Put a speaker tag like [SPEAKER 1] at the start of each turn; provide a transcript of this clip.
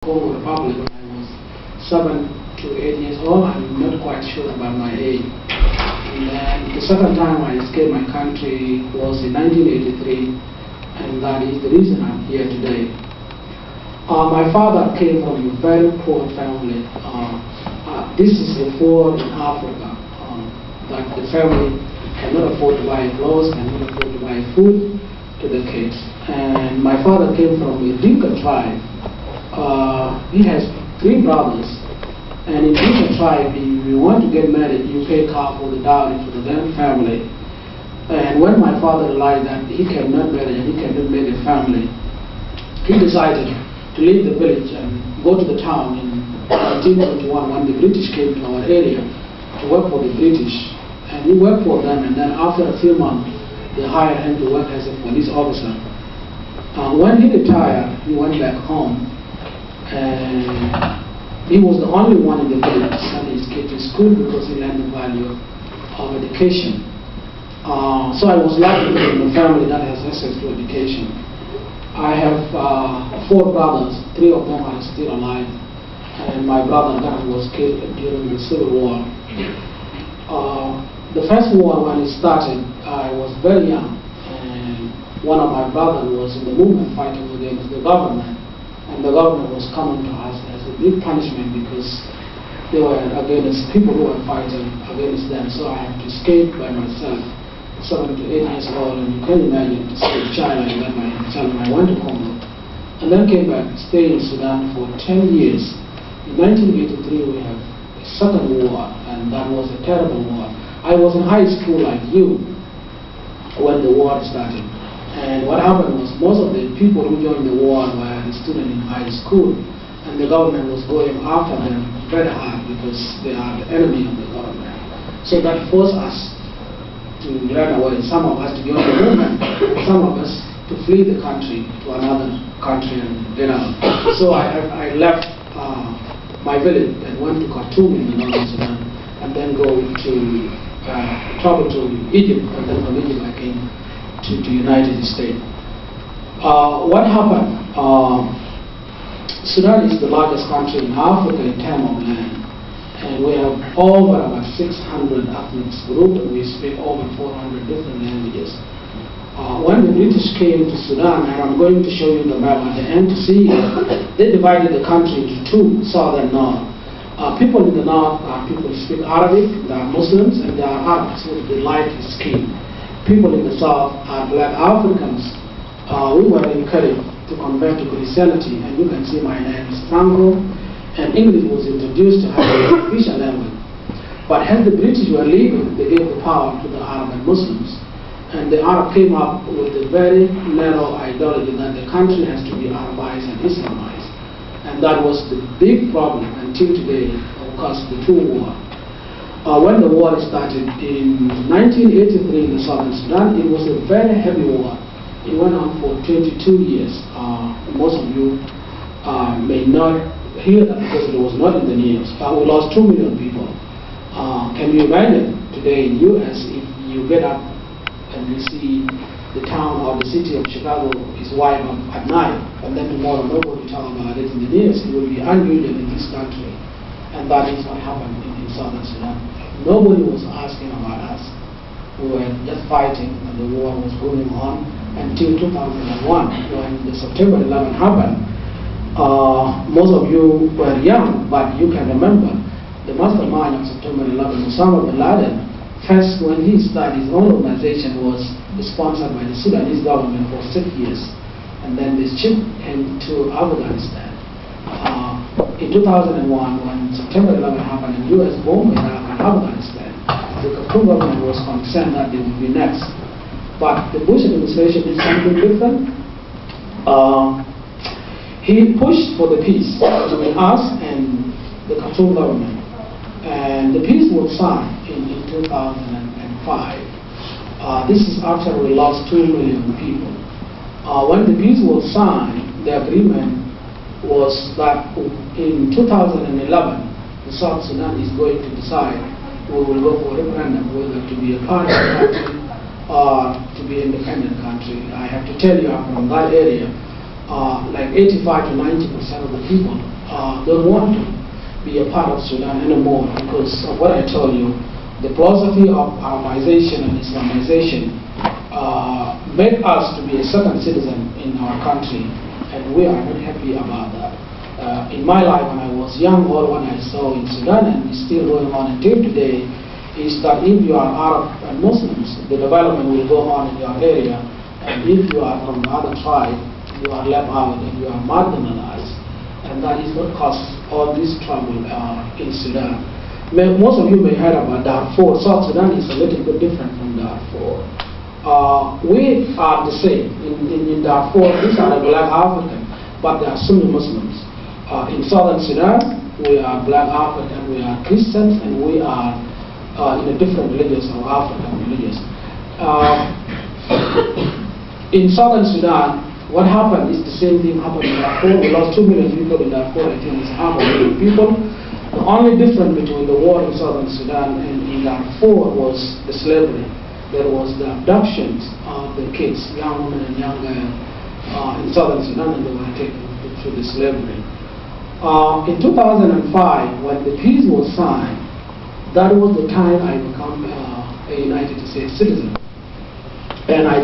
[SPEAKER 1] Congo Republic when I was 7 to 8 years old. I'm not quite sure about my age. And then the second time I escaped my country was in 1983, and that is the reason I'm here today. My father came from a very poor family. This is a poor in Africa, that the family cannot afford to buy clothes, cannot afford to buy food to the kids. And my father came from a Dinka tribe. He has 3 brothers, and in Dinka tribe, if you want to get married, you pay car for the dowry for the damn family. And when my father realized that he cannot marry and he cannot make a family, he decided to leave the village and go to the town in 1921 when the British came to our area to work for the British. And he worked for them, and then after a few months, they hired him to work as a police officer. When he retired, he went back home. And he was the only one in the village to send his kid to school because he learned the value of education. So I was lucky in a family that has access to education. I have 4 brothers, 3 of them are still alive, and my brother that was killed during the Civil War. The first war, when it started, I was very young, and one of my brothers was in the movement fighting against the government. And the government was coming to us as a big punishment because they were against people who were fighting against them. So I had to escape by myself, 7 to 8 years old, and you can imagine to stay a child like that. I went to Congo, and then came back, stayed in Sudan for 10 years. In 1983, we have a second war, and that was a terrible war. I was in high school like you when the war started. And what happened was most of the people who joined the war were the students in high school, and the government was going after them very hard because they are the enemy of the government. So that forced us to run away. Some of us to join the movement, some of us to flee the country to another country and get out. So I left my village and went to Khartoum in the northern Sudan, and then travel to Egypt, and then from Egypt I came to the United States. What happened? Sudan is the largest country in Africa in terms of land, and we have over about 600 ethnic groups, and we speak over 400 different languages. When the British came to Sudan, and I'm going to show you the map at the end to see it, they divided the country into 2, south and north. People in the north are people who speak Arabic, they are Muslims, and they are Arabs with the light skin. People in the south are black Africans. We were encouraged to convert to Christianity, and you can see my name is Franco, and English was introduced to have an official language. But as the British were leaving, they gave the power to the Arab and Muslims. And the Arab came up with a very narrow ideology that the country has to be Arabized and Islamized. And that was the big problem until today, of course, the true war. When the war started in 1983 in the Southern Sudan, it was a very heavy war. It went on for 22 years. Most of you may not hear that because it was not in the news. We lost 2 million people. Can you imagine today in the U.S. if you get up and you see the town or the city of Chicago is wiped up at night, and then tomorrow nobody talk about it in the news? It will be unusual in this country. And that is what happened in Southern Sudan. Nobody was asking about us. We were just fighting, and the war was going on until 2001 when the September 11 happened. Most of you were young, but you can remember the mastermind of September 11, Osama bin Laden. First, when he started his own organization, was sponsored by the Sudanese government for 6 years, and then this ship came to Afghanistan. In 2001, when September 11 happened and U.S. bombed Iraq and Afghanistan, the Khartoum government was concerned that they would be next. But the Bush administration did something different. He pushed for the peace between us and the Khartoum government. And the peace was signed in 2005. This is after we lost 2 million people. When the peace was signed, the agreement was that in 2011, the South Sudan is going to decide we will go for a referendum whether to be a part of the country or to be an independent country. I have to tell you, I'm from that area. like 85 to 90% of the people don't want to be a part of Sudan anymore because of what I told you. The philosophy of Arabization and Islamization made us to be a second citizen in our country, and we are not happy about that. In my life, when I was young, all what I saw in Sudan, and is still going on until today, is that if you are Arab and Muslims, the development will go on in your area, and if you are from the other tribe, you are left out and you are marginalized, and that is what caused all this trouble in Sudan. Most of you may have heard about Darfur. South Sudan is a little bit different from Darfur. We are the same. In Darfur, these are the black African, but they are Sunni Muslims. In Southern Sudan, we are black African, we are Christians, and we are in the different religions of African religions. In Southern Sudan, what happened is the same thing happened in Darfur. We lost 2 million people in Darfur. I think it's half a million people. The only difference between the war in Southern Sudan and in Darfur was the slavery. There was the abductions of the kids, young women and young girls in Southern Sudan, and they were taken through the slavery. In 2005, when the peace was signed, that was the time I became a United States citizen. And I